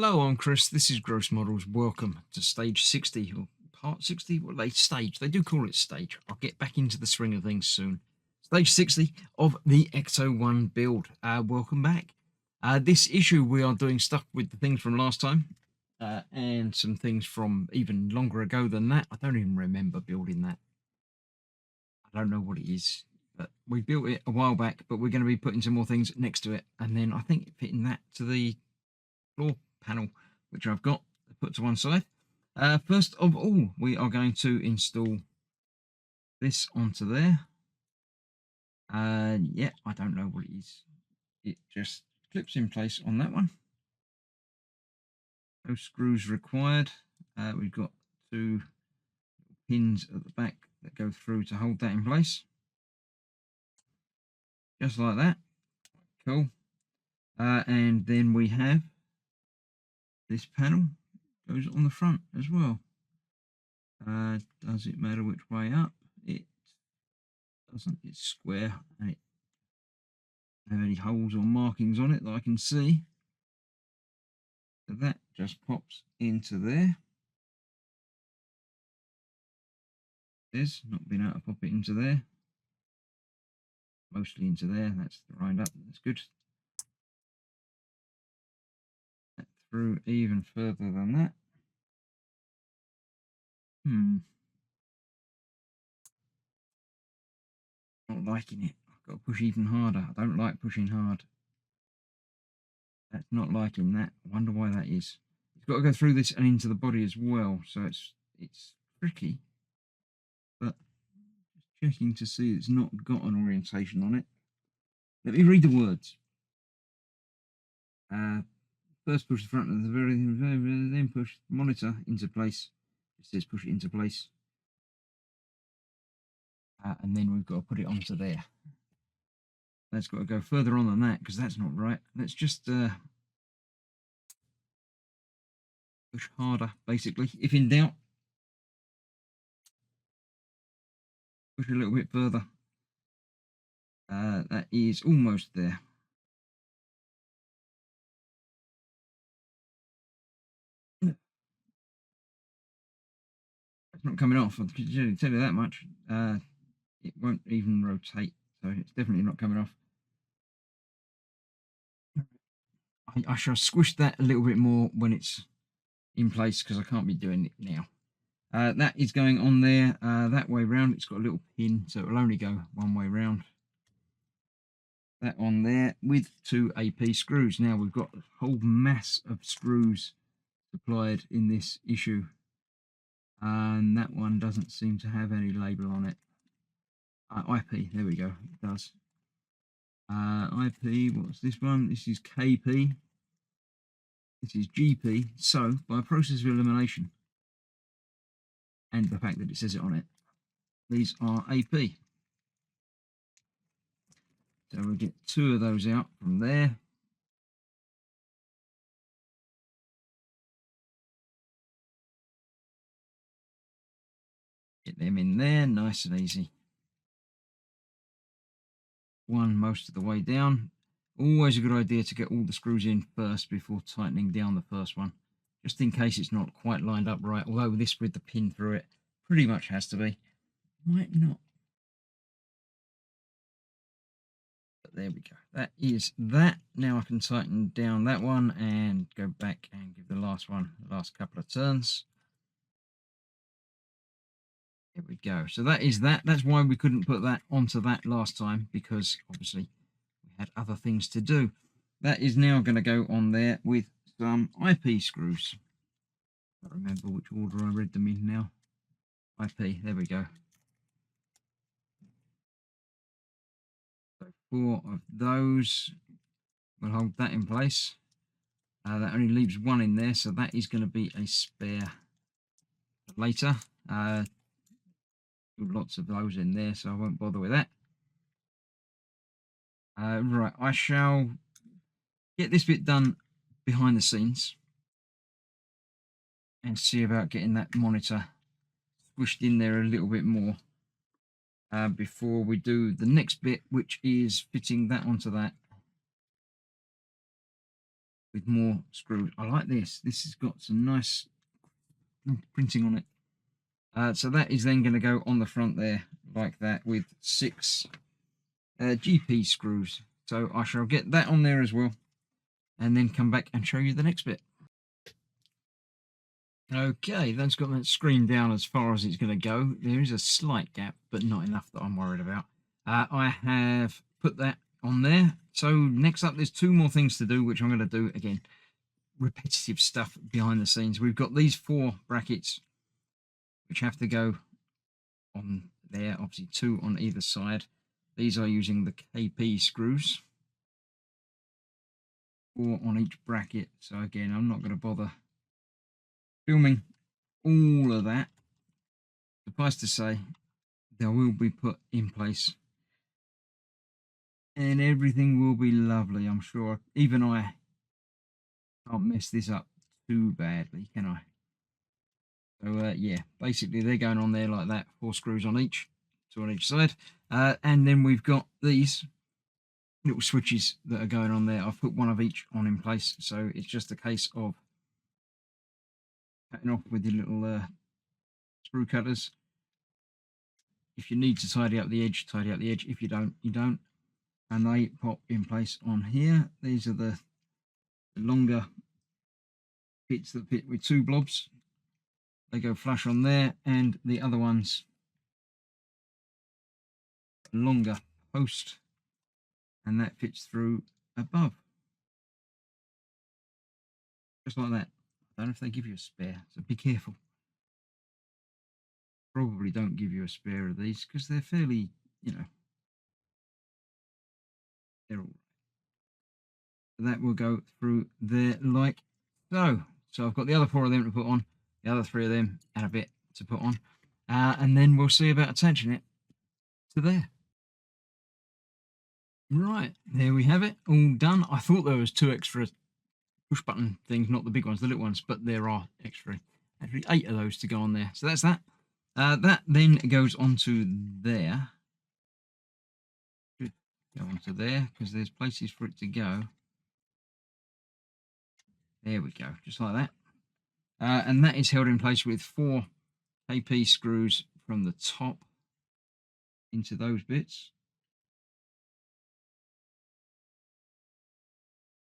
Hello, I'm Chris. This is Gross Models. Welcome to stage 60 or part 60. What they stage? They do call it stage. I'll get back into the swing of things soon. Stage 60 of the Ecto-1 build. Welcome back. This issue we are doing stuff with the things from last time and some things from even longer ago than that. I don't even remember building that. I don't know what it is. But we built it a while back, but we're going to be putting some more things next to it, and then I think fitting that to the floor panel, which I've got put to one side. First of all, we are going to install this onto there. Yeah, I don't know what it is. It just clips in place on that one. No screws required. We've got two pins at the back that go through to hold that in place. Just like that. Cool. And then we have this panel goes on the front as well. Does it matter which way up? It doesn't. It's square and it doesn't have any holes or markings on it that I can see. So that just pops into there. There's not been able to pop it into there. Mostly into there. That's lined up. That's good. That through even further than that. Not liking it. I've got to push even harder. I don't like pushing hard. That's not liking that. I wonder why that is. It's got to go through this and into the body as well, so it's tricky. But just checking to see it's not got an orientation on it. Let me read the words. First push the front of the very, then push the monitor into place. It says push it into place. And then we've got to put it onto there. That's got to go further on than that because that's not right. Let's just push harder, basically. If in doubt, push a little bit further. That is almost there. It's not coming off. I can tell you that much. It won't even rotate, so it's definitely not coming off. I shall squish that a little bit more when it's in place because I can't be doing it now. That is going on there that way round. It's got a little pin, so it will only go one way round. That on there with 2 AP screws. Now we've got a whole mass of screws supplied in this issue, and that one doesn't seem to have any label on it. IP, there we go, it does. IP, what's this one? This is KP. This is GP. So, by a process of elimination, and the fact that it says it on it, these are AP. So we'll get 2 of those out from there. Get them in there, nice and easy. One most of the way down. Always a good idea to get all the screws in first before tightening down the first one, just in case it's not quite lined up right, although this with the pin through it pretty much has to be. Might not. But there we go. That is that. Now I can tighten down that one and go back and give the last one the last couple of turns. There we go. So that is that. That's why we couldn't put that onto that last time, because obviously we had other things to do. That is now going to go on there with some IP screws. I don't remember which order I read them in now. IP, there we go. So 4 of those. We'll hold that in place. That only leaves 1 in there, so that is going to be a spare later. Lots of those in there, so I won't bother with that. Right, I shall get this bit done behind the scenes and see about getting that monitor squished in there a little bit more before we do the next bit, which is fitting that onto that. with more screws. I like this. This has got some nice printing on it. So that is then going to go on the front there like that with 6 GP screws. So I shall get that on there as well, and then come back and show you the next bit. Okay, that's got that screen down as far as it's going to go. There is a slight gap, but not enough that I'm worried about. I have put that on there. So next up, there's 2 more things to do, which I'm going to do again. Repetitive stuff behind the scenes. We've got these 4 brackets, which have to go on there. Obviously, 2 on either side. These are using the KP screws. 4 on each bracket. So again, I'm not going to bother filming all of that. Suffice to say, they will be put in place and everything will be lovely, I'm sure. Even I can't mess this up too badly, can I? So yeah, basically they're going on there like that, 4 screws on each, 2 on each side. And then we've got these little switches that are going on there. I've put 1 of each on in place, so it's just a case of cutting off with your little screw cutters. If you need to tidy up the edge, tidy up the edge. If you don't, you don't. And they pop in place on here. These are the longer bits that fit with 2 blobs. They go flush on there, and the other ones longer post, and that fits through above. Just like that. I don't know if they give you a spare, so be careful. Probably don't give you a spare of these because they're fairly, you know, they're all right. That will go through there like so. So I've got the other 4 of them to put on, the other 3 of them, and a bit to put on. And then we'll see about attaching it to there. Right, there we have it, all done. I thought there was 2 extra push button things, not the big ones, the little ones, but there are actually 8 of those to go on there. So that's that. That then goes onto there. Should go onto there because there's places for it to go. There we go, just like that. And that is held in place with 4 KP screws from the top into those bits.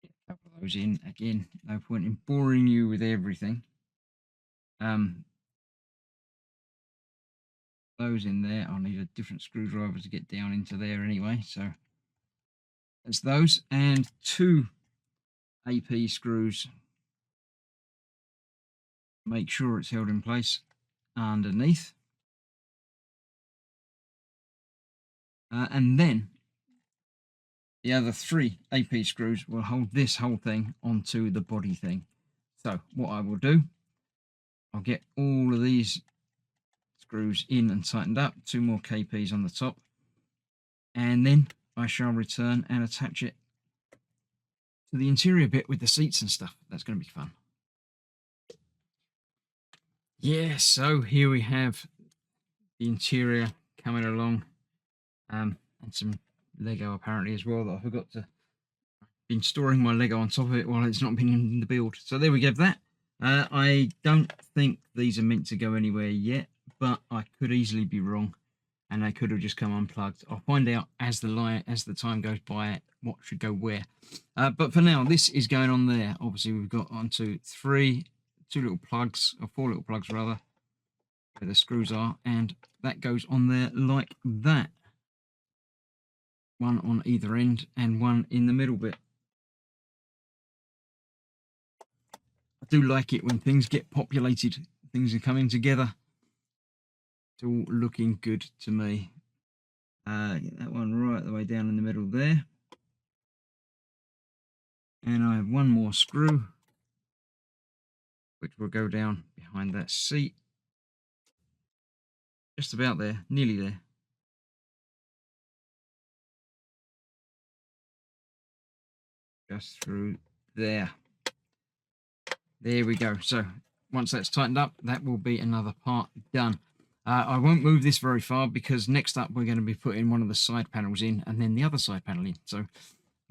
Get a couple of those in. Again, no point in boring you with everything. Those in there. I'll need a different screwdriver to get down into there anyway. So that's those, and 2 AP screws. Make sure it's held in place underneath. And then the other 3 AP screws will hold this whole thing onto the body thing. So what I will do, I'll get all of these screws in and tightened up, 2 more KPs on the top, and then I shall return and attach it to the interior bit with the seats and stuff. That's going to be fun. Yeah, so here we have the interior coming along, and some Lego apparently as well that I forgot to. Been storing my Lego on top of it while it's not been in the build. So there we go, that. I don't think these are meant to go anywhere yet, but I could easily be wrong, and they could have just come unplugged. I'll find out as the time goes by what should go where. But for now, this is going on there. Obviously, we've got onto 2 little plugs, or 4 little plugs rather, where the screws are, and that goes on there like that. 1 on either end and 1 in the middle bit. I do like it when things get populated, things are coming together. It's all looking good to me. Get that one right the way down in the middle there. And I have 1 more screw, which will go down behind that seat. Just about there, nearly there. Just through there. There we go. So once that's tightened up, that will be another part done. I won't move this very far because next up we're going to be putting one of the side panels in and then the other side panel in. So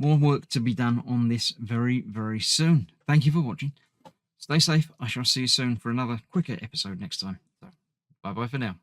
more work to be done on this very, very soon. Thank you for watching. Stay safe. I shall see you soon for another quicker episode next time. So, bye-bye for now.